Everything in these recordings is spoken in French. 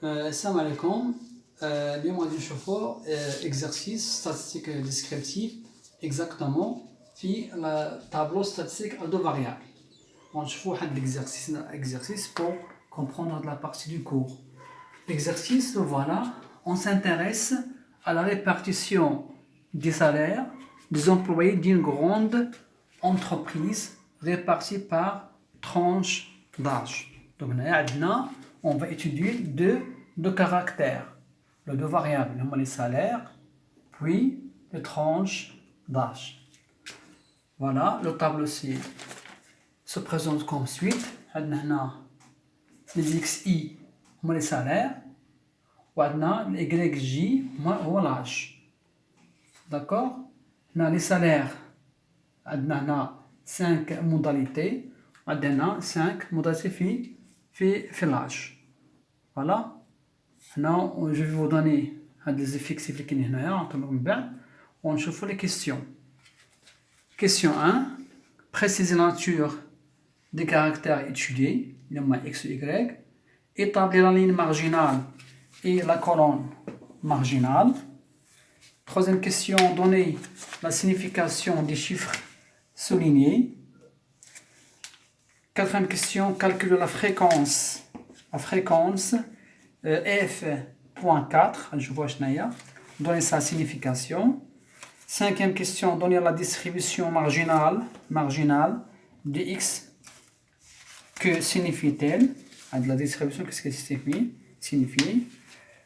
Salam alaikum. اليوم غادي نشوفوا exercice statistique descriptif exactement في tableau statistique à deux variables. غنشوفوا واحد l'exercice pour comprendre la partie du cours. L'exercice, voilà, on s'intéresse à la répartition des salaires des employés d'une grande entreprise répartie par tranche d'âge. Donc là, on va étudier deux caractères, les deux variables, les salaires, puis les tranches d'âge. Voilà, le tableau se présente comme suite. Les XI, les salaires, les YJ, l'âge. D'accord? Les salaires, on a 5 modalités, on a 5 modalités في l'âge. Voilà. Maintenant, je vais vous donner des effectifs qui sont là. On chauffe les questions. Question 1. Préciser la nature des caractères étudiés, X et Y. Établir la ligne marginale et la colonne marginale. Troisième question, donner la signification des chiffres soulignés. Quatrième question, calculer la fréquence F.4, je vois donner sa signification. Cinquième question, donner la distribution marginale de X. Que signifie-t-elle? La distribution, qu'est-ce que signifie?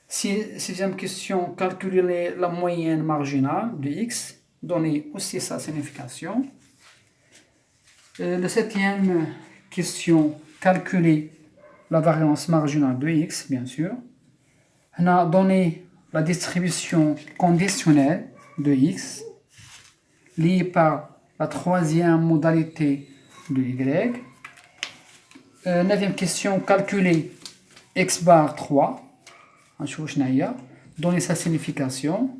Sixième question, calculer la moyenne marginale de X, donner aussi sa signification. La septième question, calculer la variance marginale de X, bien sûr. On a donné la distribution conditionnelle de X, liée par la troisième modalité de Y. Neuvième question, calculer X bar 3. Donner sa signification.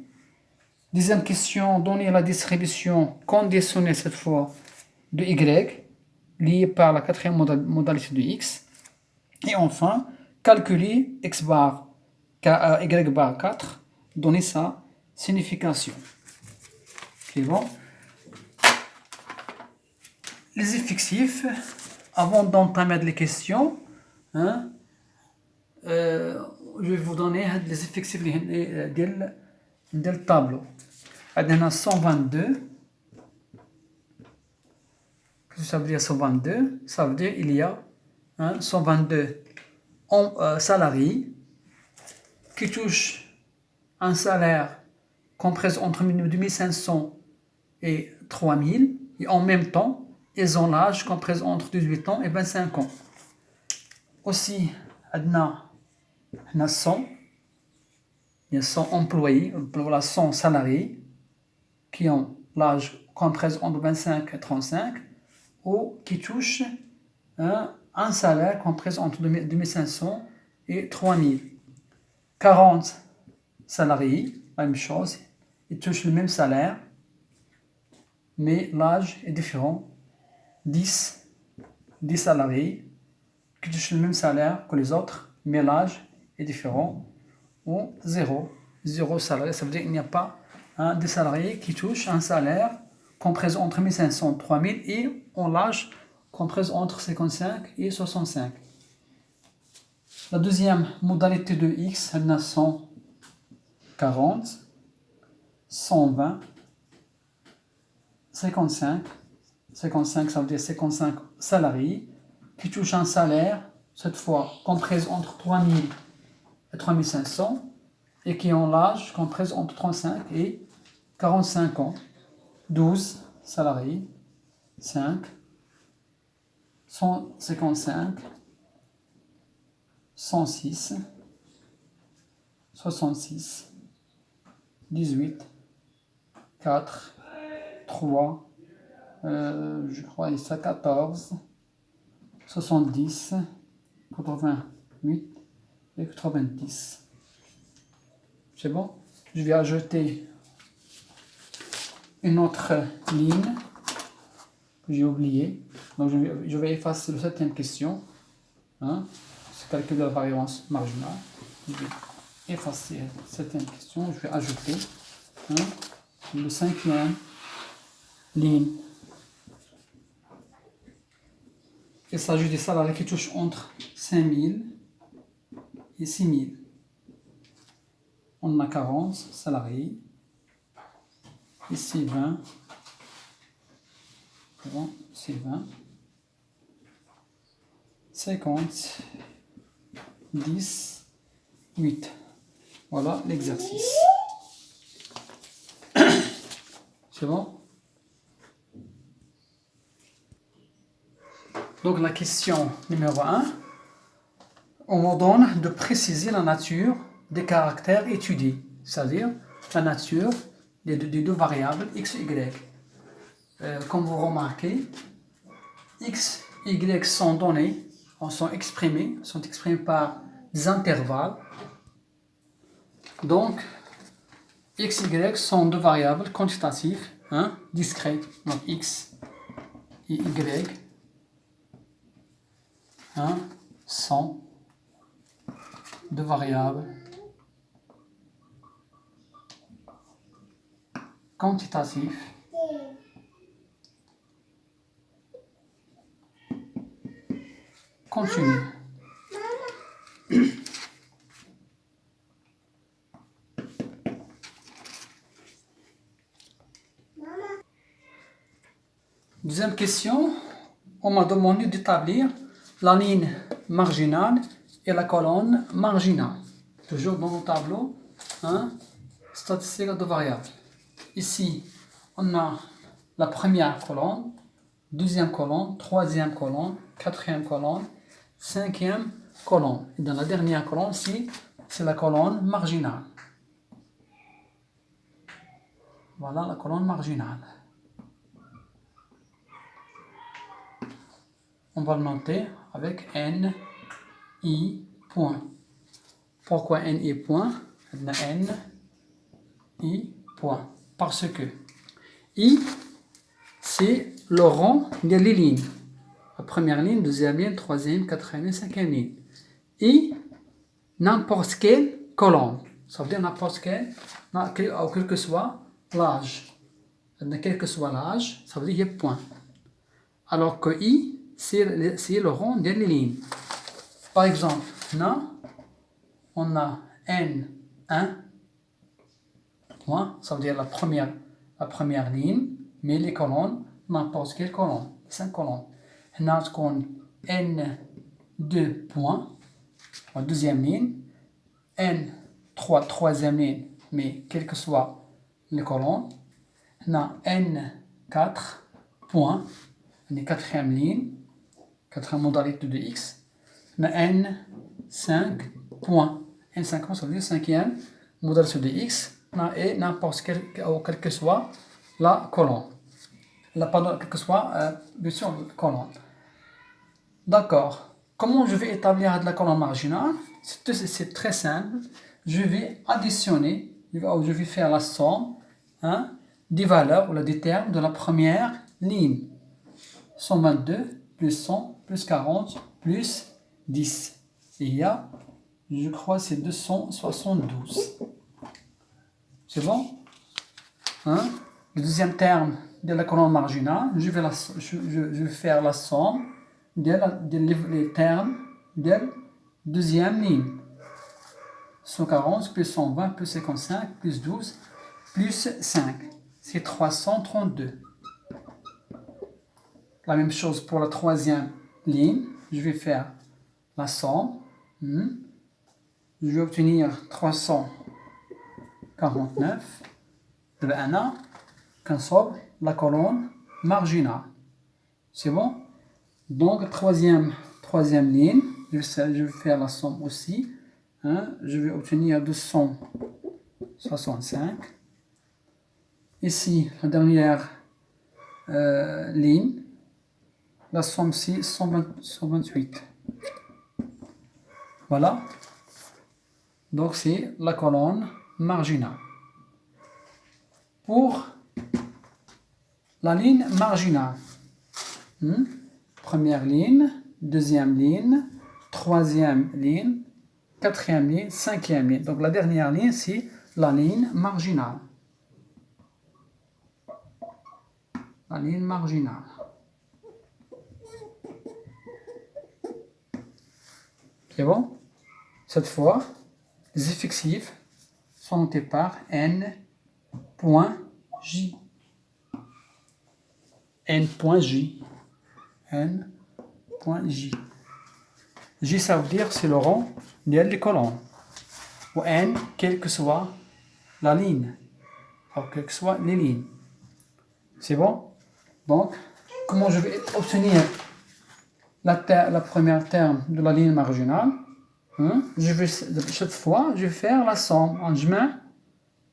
Dixième question, donner la distribution conditionnelle cette fois de Y, liée par la quatrième modalité de X. Et enfin, calculer Y bar 4, donner sa signification. C'est bon. Les effectifs, avant d'entamer les questions, je vais vous donner les effectifs du tableau. On a 122. Qu'est-ce que ça veut dire 122? Ça veut dire qu'il y a 122 salariés qui touchent un salaire compris entre 2500 et 3000 et en même temps, ils ont l'âge compris entre 18 ans et 25 ans. Aussi, on a 100 employés, 100 salariés qui ont l'âge compris entre 25 et 35 ou qui touchent un salaire compris entre 2500 et 3000. 40 salariés, la même chose, ils touchent le même salaire, mais l'âge est différent. 10 salariés qui touchent le même salaire que les autres, mais l'âge est différent. Ou 0 salariés, ça veut dire qu'il n'y a pas des salariés qui touchent un salaire compris entre 1500 et 3000 et ont l'âge compris entre 55 et 65. La deuxième modalité de X, elle a 140, 120, 55. 55, ça veut dire 55 salariés qui touchent un salaire, cette fois compris entre 3000 et 3500, et qui ont l'âge compris entre 35 et 45 ans. 12 salariés, 5, 155, 106, 66, 18, 4, 3, je crois il y a 14, 70, 88 et 90. C'est bon? Je vais ajouter une autre ligne que j'ai oubliée. Donc je vais effacer la septième question. C'est calcul de la variance marginale. je vais effacer certaines questions, je vais ajouter le cinquième ligne. Il s'agit des salariés qui touchent entre 5000 et 6000. On a 40 salariés. Ici 20. Bon, c'est 20. 50. 10. 8. Voilà l'exercice. C'est bon? Donc la question numéro 1. On vous donne de préciser la nature des caractères étudiés, c'est-à-dire la nature des deux variables x et y. Comme vous remarquez, x et y sont donnés, sont exprimés par des intervalles. Donc, x et y sont deux variables quantitatives, discrètes. Donc, x et y sont deux variables quantitatives continues. Deuxième question, on m'a demandé d'établir la ligne marginale et la colonne marginale. Toujours dans le tableau, statistique de variables. Ici, on a la première colonne, deuxième colonne, troisième colonne, quatrième colonne, cinquième colonne. Et dans la dernière colonne, ici, c'est la colonne marginale. Voilà la colonne marginale. On va le noter avec N, I, point. Pourquoi N, I, point? N, I, point. Parce que I, c'est le rang des lignes. La première ligne, deuxième ligne, troisième, quatrième ligne, cinquième ligne. I, n'importe quelle colonne. Ça veut dire n'importe quel, quel que soit l'âge. Quel que soit l'âge, ça veut dire il y a point. Alors que I, c'est le rang des lignes. Par exemple, là, on a N1, point, ça veut dire la première ligne, mais les colonnes, n'importe quelle colonne, 5 colonnes. Là, on a N2, point, la deuxième ligne, N3, troisième ligne, mais quelles que soient les colonnes. On a N4, point, la quatrième ligne, quatrième modalité de x. On a N5, point. N5, point, ça veut dire cinquième modalité de x. Et n'importe quelle que soit la colonne. Quelle que soit, bien sûr, la colonne. D'accord. Comment je vais établir la colonne marginale? C'est très simple. Je vais additionner, je vais faire la somme des valeurs ou des termes de la première ligne. 122 plus 100 plus 40 plus 10. Et il y a, je crois, c'est 272. C'est bon? Le deuxième terme de la colonne marginale, je vais faire la somme des termes de la deuxième ligne. 140 plus 120 plus 55 plus 12 plus 5. C'est 332. La même chose pour la troisième ligne. Je vais faire la somme. Je vais obtenir 349. دابا كنصوب la colonne marginale. C'est bon? Donc troisième ligne, je vais faire la somme aussi. Je vais obtenir 265. Ici, la dernière ligne, la somme c'est 128. Voilà. Donc c'est la colonne marginale. Pour la ligne marginale, première ligne, deuxième ligne, troisième ligne, quatrième ligne, cinquième ligne. Donc la dernière ligne, c'est la ligne marginale. La ligne marginale. C'est bon? Cette fois, les effectifs sont notés par N.J. N.J. N.J. J, ça veut dire c'est le rang des colonnes. Ou N, quelle que soit la ligne. Ou quelles que soient les lignes. C'est bon? Donc, comment je vais obtenir la première terme de la ligne marginale? Cette fois, je vais faire la somme en juin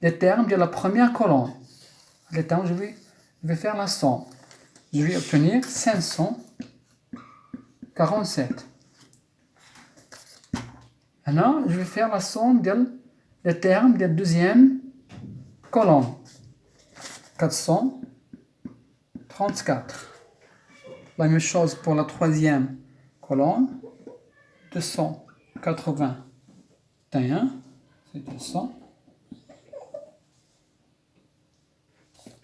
des termes de la première colonne. Les termes, je vais faire la somme. Je vais obtenir 547. Maintenant, je vais faire la somme des termes de la deuxième colonne. 434. La même chose pour la troisième colonne. 281. C'est 200.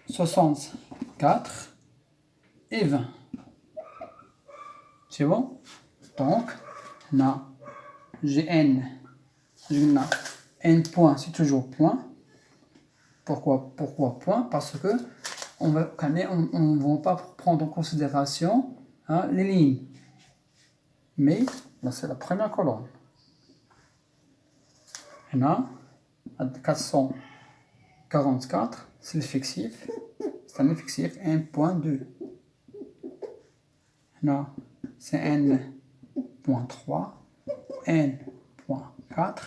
64 et 20. C'est bon? Donc, là, j'ai N. N point, c'est toujours point. Pourquoi point? Parce que on ne va pas prendre en considération les lignes. Mais là, c'est la première colonne. Et là, à 444, c'est l'effectif. C'est un effectif N.2. Là, c'est N.3, N.4,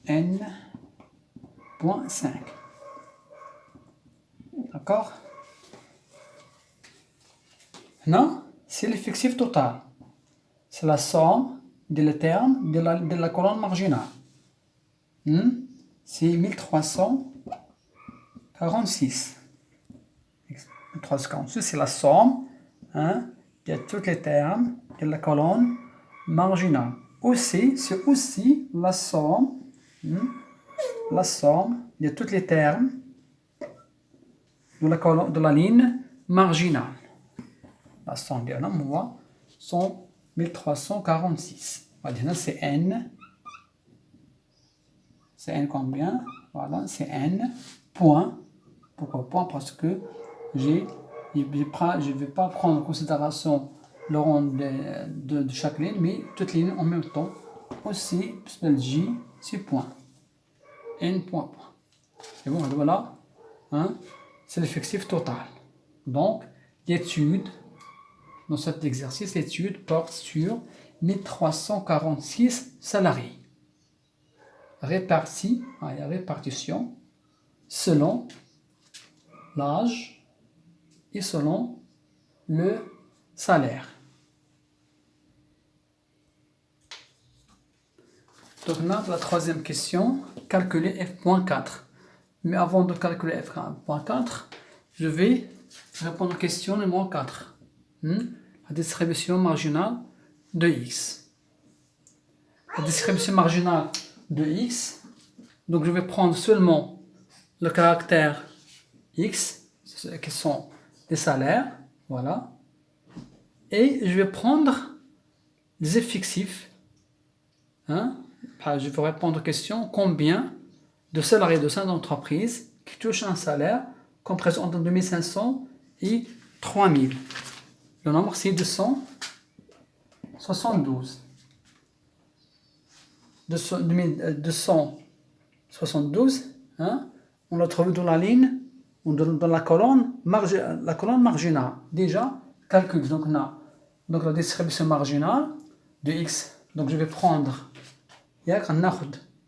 N.5. D'accord? Maintenant, c'est l'effectif total. C'est la somme des termes de la colonne marginale. C'est 1346. 1346, c'est la somme de tous les termes de la colonne marginale. Aussi, c'est aussi la somme de tous les termes de la ligne marginale. La somme de la moi sont 1346. Maintenant, c'est N. C'est N combien? Voilà, c'est N point. Pourquoi point? Parce que je ne vais pas prendre en considération le rang de chaque ligne, mais toutes les lignes en même temps. Aussi, J, c'est point. N point. C'est bon, voilà. C'est l'effectif total. Donc, l'étude, dans cet exercice, l'étude porte sur 1346 salariés. Répartition selon l'âge et selon le salaire. Donc là, la troisième question, calculer F.4. Mais avant de calculer F.4, je vais répondre à la question numéro 4. La distribution marginale de X. La distribution marginale de X, donc je vais prendre seulement le caractère X, qui sont les salaires, voilà, et je vais prendre les effectifs. Je vais répondre aux questions, combien de salariés de cette entreprise qui touchent un salaire compris entre 2500 et 3000. Le nombre, c'est 272. 272, on l'a trouvé dans la ligne, ou dans la colonne marginale. Déjà, calcul. Donc, on a la distribution marginale de X. Donc, je vais prendre la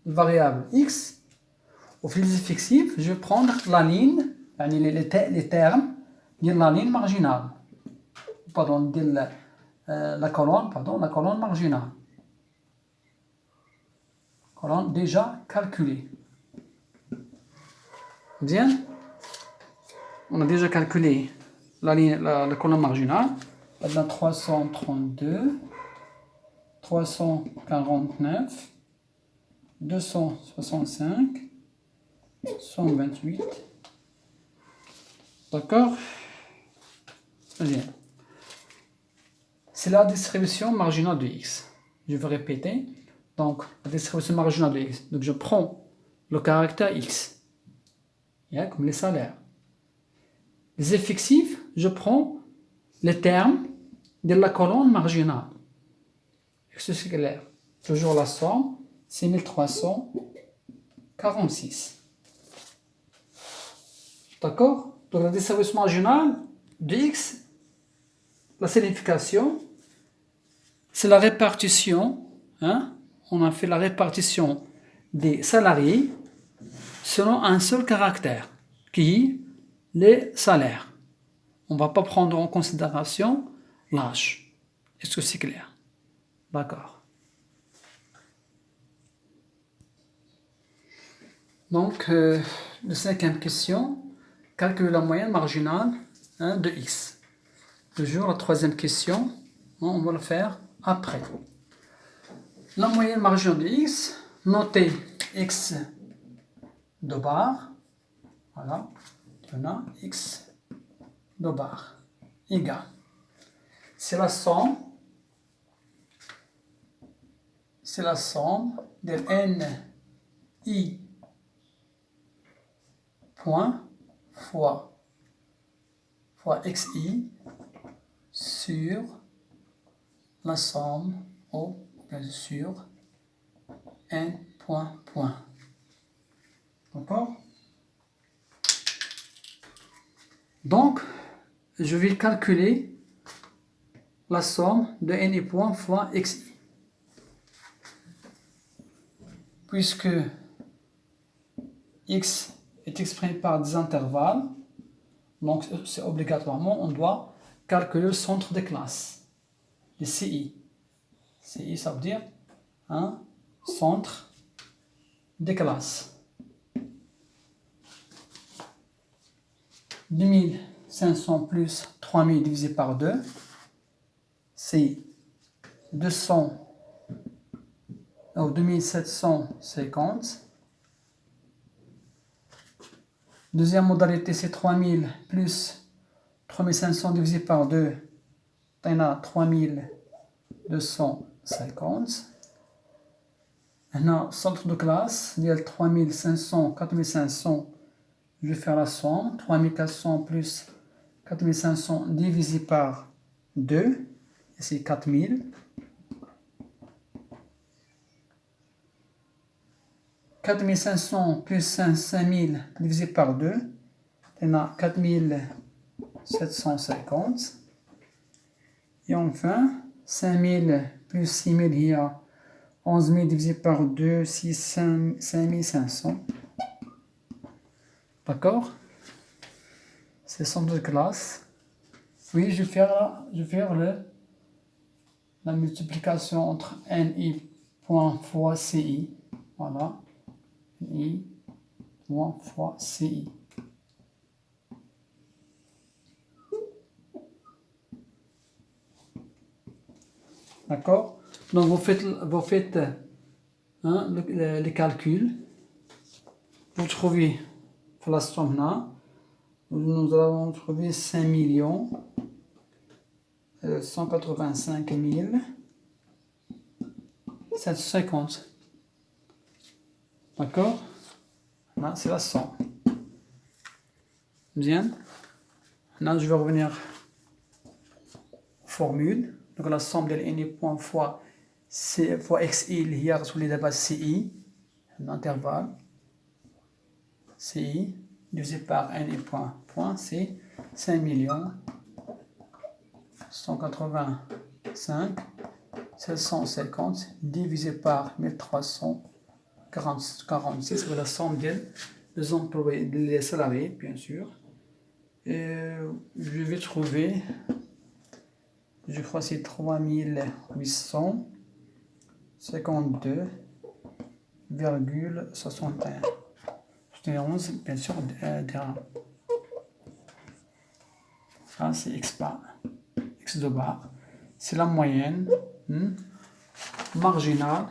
variable X. Au fil des effectifs, je vais prendre la ligne, les termes de la ligne marginale. Pardon, la colonne marginale. Colonne déjà calculée. Bien. On a déjà calculé la colonne marginale. Maintenant 332, 349, 265, 128. D'accord? Très bien. C'est la distribution marginale de x. Je vais répéter. Donc, la distribution marginale de x. Donc, je prends le caractère x, comme les salaires. Les effectifs, je prends les termes de la colonne marginale. C'est clair. Toujours la somme, c'est 1346. D'accord? Donc, la distribution marginale de x, la signification, c'est la répartition, on a fait la répartition des salariés selon un seul caractère, qui est les salaires. On ne va pas prendre en considération l'âge. Est-ce que c'est clair? D'accord. Donc, la cinquième question, calculer la moyenne marginale de x. Toujours la troisième question, on va le faire après. La moyenne marginale de x, notez x de barre, voilà, on a x de barre égale. C'est la somme de n i point fois xi sur la somme sur n point. D'accord? Donc, je vais calculer la somme de n i point fois xi. Puisque x est exprimé par des intervalles, donc c'est obligatoirement, on doit calculer le centre de classe, le CI. CI, ça veut dire un centre de classe. 2500 plus 3000 divisé par 2, c'est 2750. Deuxième modalité, c'est 3000 plus 3500 divisé par 2, on a 3250. Maintenant, centre de classe, il y a 3500, 4500, je vais faire la somme, 3400 plus 4500 divisé par 2, c'est 4000. 4500 plus 5000 divisé par 2, on a 4750. Et enfin, 5000 plus 6000, il y a 11000 divisé par 2, c'est 5500. D'accord? C'est le centre de classe. Oui, je vais faire la multiplication entre NI point fois CI. Voilà. NI point fois CI. D'accord? Donc vous faites les calculs. Vous trouvez la somme là. Nous allons trouver 5 185 750. D'accord? Là, c'est la somme. Bien. Là, je vais revenir aux formules. Donc la somme de n point fois xi, il y a sous les bases ci, un intervalle. CI divisé par n point, c'est 5 185 750 divisé par 1346, c'est la somme des employés, des salariés, bien sûr. Et je vais trouver, je crois que c'est 3852,61. 11, bien sûr, ça c'est x de barre, c'est la moyenne marginale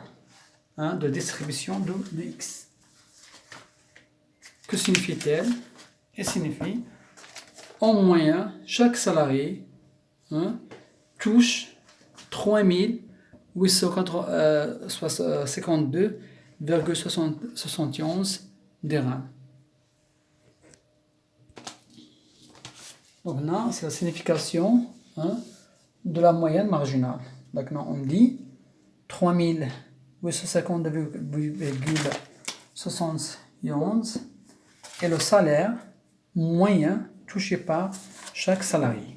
hein, de distribution de X. Que signifie-t-elle? Elle signifie, en moyenne, chaque salarié, hein, touche 3852,71 dirhams. Donc là, c'est la signification, hein, de la moyenne marginale. Donc là, on dit 3852,71 est le salaire moyen touché par chaque salarié.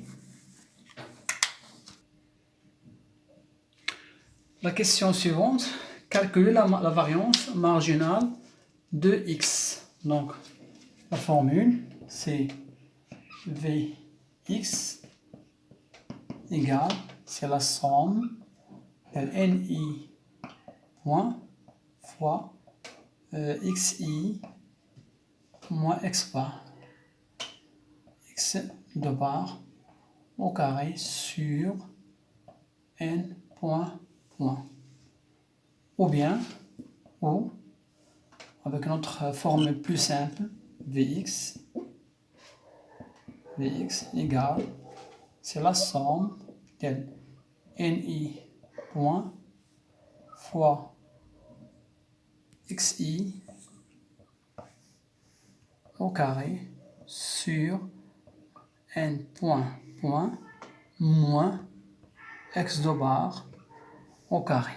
La question suivante, calculer la variance marginale de X. Donc, la formule, c'est Vx égale, c'est la somme de NI point fois XI moins X bar. X de bar au carré sur N point. Ou bien, ou avec notre formule plus simple, Vx égale, c'est la somme de Ni point fois Xi au carré sur N point moins X de bar au carré.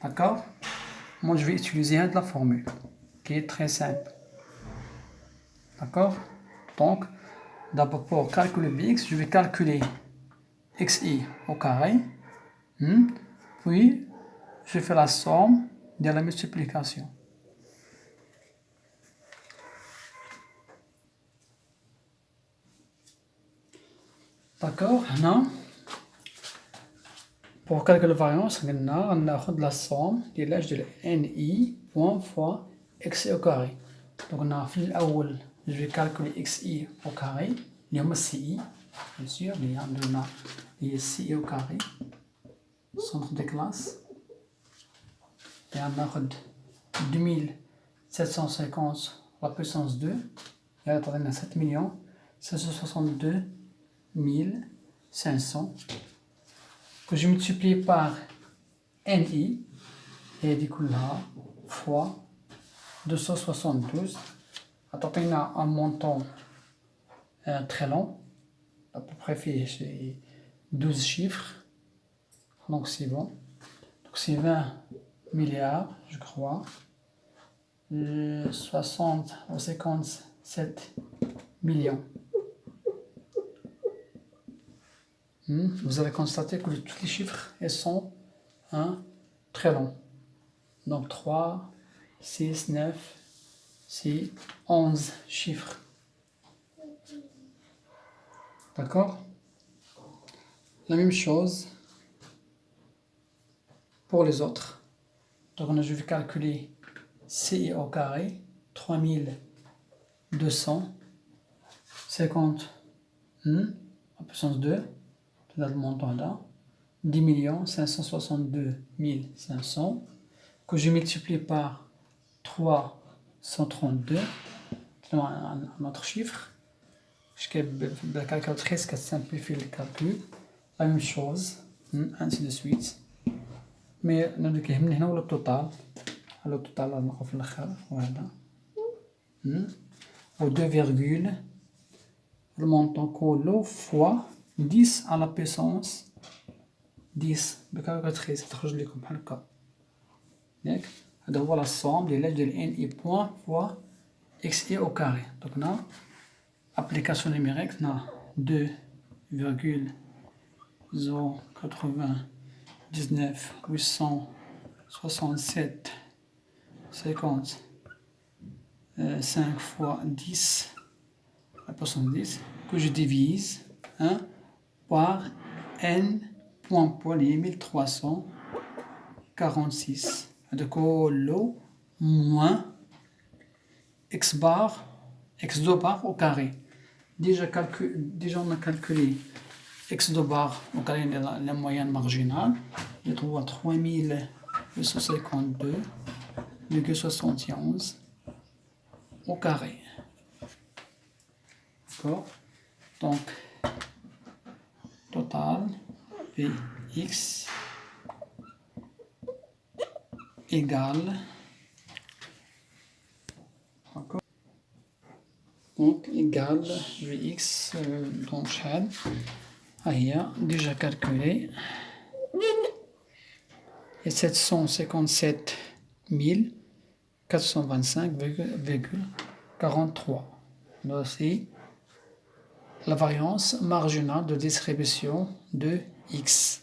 D'accord? Moi, je vais utiliser de la formule qui est très simple. D'accord? Donc, d'abord, pour calculer Bx, je vais calculer Xi au carré. Puis, je fais la somme de la multiplication. D'accord? Non? Pour calculer la variance, on a la somme de l'âge de Ni point fois Xi au carré. Donc, on a fait l'awal, je vais calculer Xi au carré. Il y a CI, bien sûr, il y a CI au carré, centre de classe. Et on a 2750 la puissance 2. Et là, on a 7 562 500. Que je multiplie par NI et du coup là fois 272. Attends, on a un montant très long, à peu près fait 12 chiffres, donc c'est bon. Donc c'est 20 milliards, je crois, 60 ou 57 millions. Vous allez constater que tous les chiffres ils sont très longs. Donc 3, 6, 9, c'est 11 chiffres. D'accord? La même chose pour les autres. Donc je vais calculer CI au carré, 3250 en puissance 2. Là, le montant là, 10 562 500, que je multiplie par 332, un autre chiffre. La calculatrice qui simplifie le calcul, la même chose, ainsi de suite. Mais nous avons le total. Le total, voilà. Au 2, le montant colo fois 10 à la puissance 10 بكالكولاتريس تخرج لكم بحال هكا ياك هذا هو لا somme ديال لاج ديال ان اي بوان فوا اكس اي او كاري. دونك هنا application numérique هنا 2,099,867 50 5 fois 10 la puissance 10 que je divise par n point lié 1346 de colo moins x bar x2 bar au carré. Déjà on a calculé x2 bar au carré de la moyenne marginale. Je trouve à 3852,71 252,71 au carré. D'accord? Donc, total Vx égale, donc égale Vx, donc déjà calculé, et 757 425,43. Voici la variance marginale de distribution de x.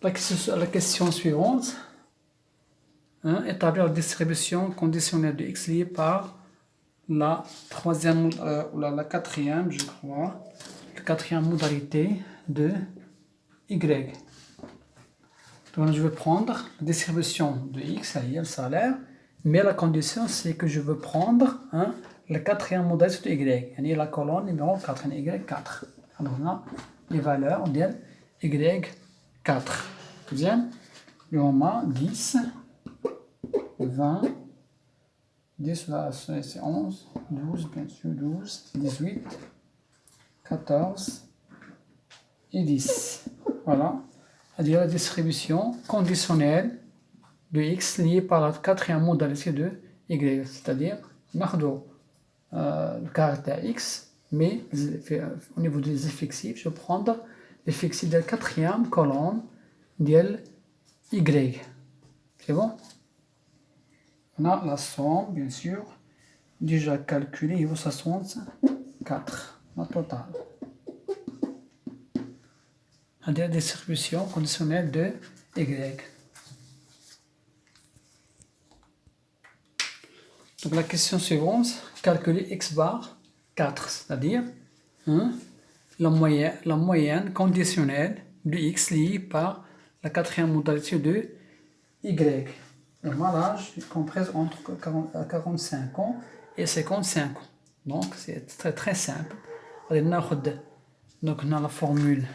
La question suivante, établir la distribution conditionnelle de x liée par la troisième ou la quatrième, je crois, la quatrième modalité de y. Donc je vais prendre la distribution de x, ça y est, le salaire, mais la condition c'est que je veux prendre la quatrième modalité de y, et la colonne numéro 4, y4. Alors on a les valeurs de y4. Deuxième, on a 10, 20, 10 là c'est 11, 12 bien sûr, 12, 18, 14 et 10. Voilà, c'est-à-dire la distribution conditionnelle de x liée par la quatrième modalité de y, c'est-à-dire le caractère x, mais au niveau des effectifs, je vais prendre l'effectif de la quatrième colonne de y. C'est bon? On a la somme, bien sûr, déjà calculée, il vaut 64, la totale. La distribution conditionnelle de y. Donc la question suivante, calculer x bar 4, c'est-à-dire la moyenne conditionnelle de x liée par la quatrième modalité de y. Normal âge comprise entre 45 ans et 55 ans. Donc c'est très simple. Donc on a la formule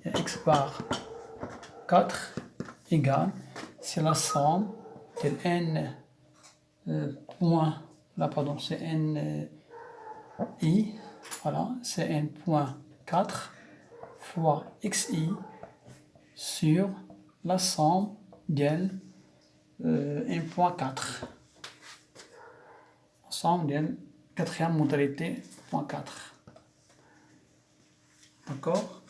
x bar 4 égale, c'est la somme de n point, là pardon, c'est n i, voilà, c'est n point 4 fois xi sur la somme de n point 4. La somme de quatrième modalité point 4. D'accord?